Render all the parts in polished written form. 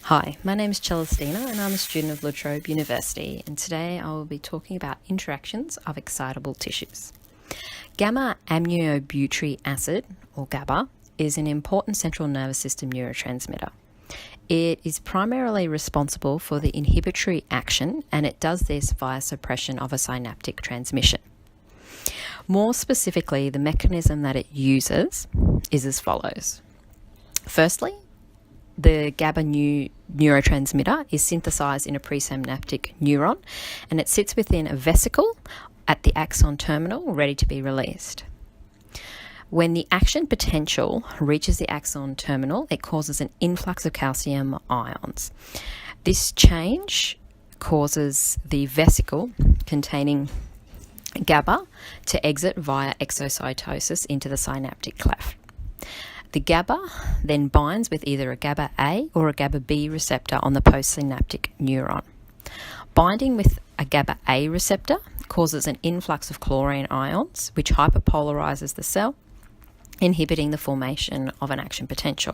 Hi, my name is Celestina and I'm a student of La Trobe University, and today I will be talking about interactions of excitable tissues. Gamma-aminobutyric acid, or GABA, is an important central nervous system neurotransmitter. It is primarily responsible for the inhibitory action, and it does this via suppression of a synaptic transmission. More specifically, the mechanism that it uses is as follows. Firstly, the GABA neurotransmitter is synthesized in a presynaptic neuron, and it sits within a vesicle at the axon terminal ready to be released. When the action potential reaches the axon terminal, it causes an influx of calcium ions. This change causes the vesicle containing GABA to exit via exocytosis into the synaptic cleft. The GABA then binds with either a GABA A or a GABA B receptor on the postsynaptic neuron. Binding with a GABA A receptor causes an influx of chlorine ions, which hyperpolarizes the cell, inhibiting the formation of an action potential.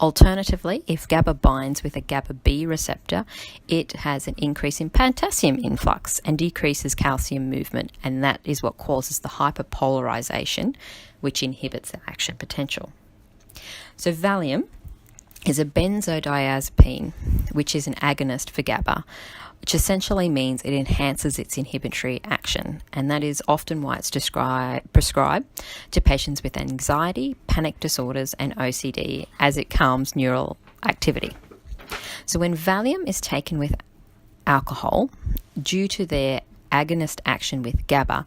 Alternatively, if GABA binds with a GABA B receptor, it has an increase in potassium influx and decreases calcium movement, and that is what causes the hyperpolarization, which inhibits the action potential. So Valium is a benzodiazepine, which is an agonist for GABA, which essentially means it enhances its inhibitory action, and that is often why it's prescribed to patients with anxiety, panic disorders, and OCD, as it calms neural activity. So when Valium is taken with alcohol, due to their agonist action with GABA,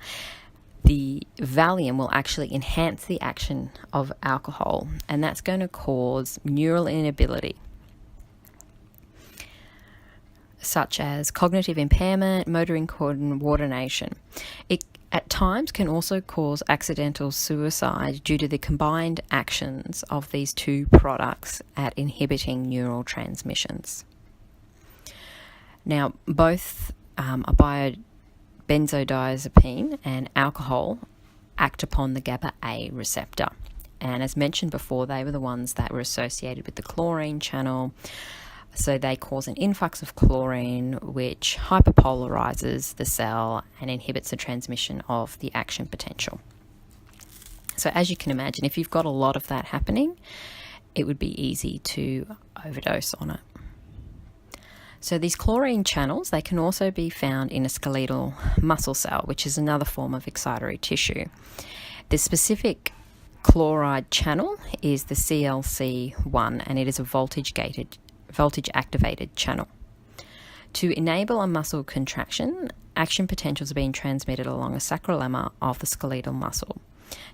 the Valium will actually enhance the action of alcohol, and that's going to cause neural inability, such as cognitive impairment, motor incoordination. It at times can also cause accidental suicide due to the combined actions of these two products at inhibiting neural transmissions. Now, both benzodiazepine and alcohol act upon the GABA A receptor. And as mentioned before, they were the ones that were associated with the chlorine channel. So they cause an influx of chlorine, which hyperpolarizes the cell and inhibits the transmission of the action potential. So as you can imagine, if you've got a lot of that happening, it would be easy to overdose on it. So these chlorine channels, they can also be found in a skeletal muscle cell, which is another form of excitatory tissue. The specific chloride channel is the CLC1, and it is a voltage-activated channel. To enable a muscle contraction, action potentials are being transmitted along a sacrolemma of the skeletal muscle.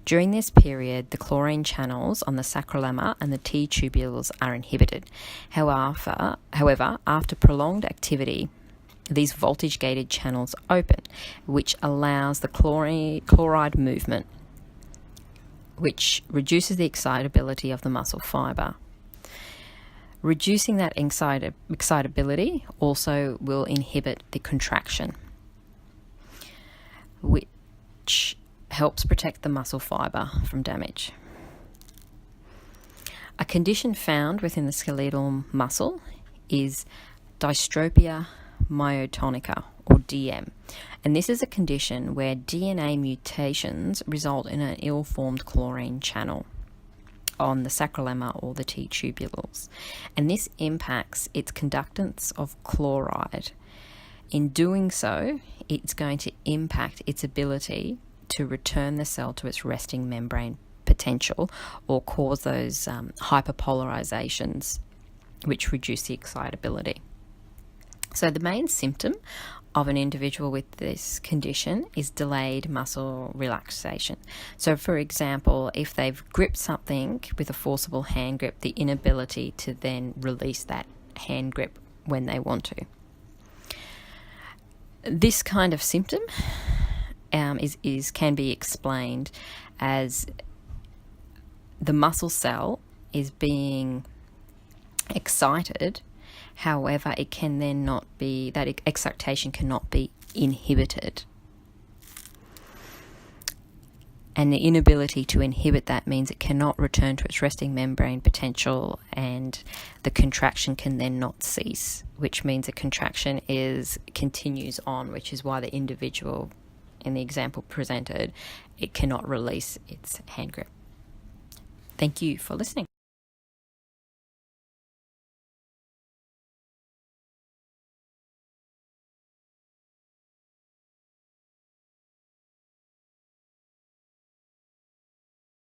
During this period, the chlorine channels on the sacrolemma and the T tubules are inhibited. However, after prolonged activity, these voltage-gated channels open, which allows the chloride movement, which reduces the excitability of the muscle fiber. Reducing that excitability also will inhibit the contraction, which helps protect the muscle fiber from damage. A condition found within the skeletal muscle is dystropia myotonica, or DM, and this is a condition where DNA mutations result in an ill-formed chlorine channel on the sacrolemma or the T tubules, and this impacts its conductance of chloride. In doing so, it's going to impact its ability to return the cell to its resting membrane potential, or cause those hyperpolarizations, which reduce the excitability. So the main symptom of an individual with this condition is delayed muscle relaxation. So for example, if they've gripped something with a forcible hand grip, the inability to then release that hand grip when they want to. This kind of symptom can be explained as the muscle cell is being excited. However, it can then not be, that excitation cannot be inhibited. And the inability to inhibit that means it cannot return to its resting membrane potential, and the contraction can then not cease, which means the contraction continues on, which is why the individual in the example presented, it cannot release its hand grip. Thank you for listening.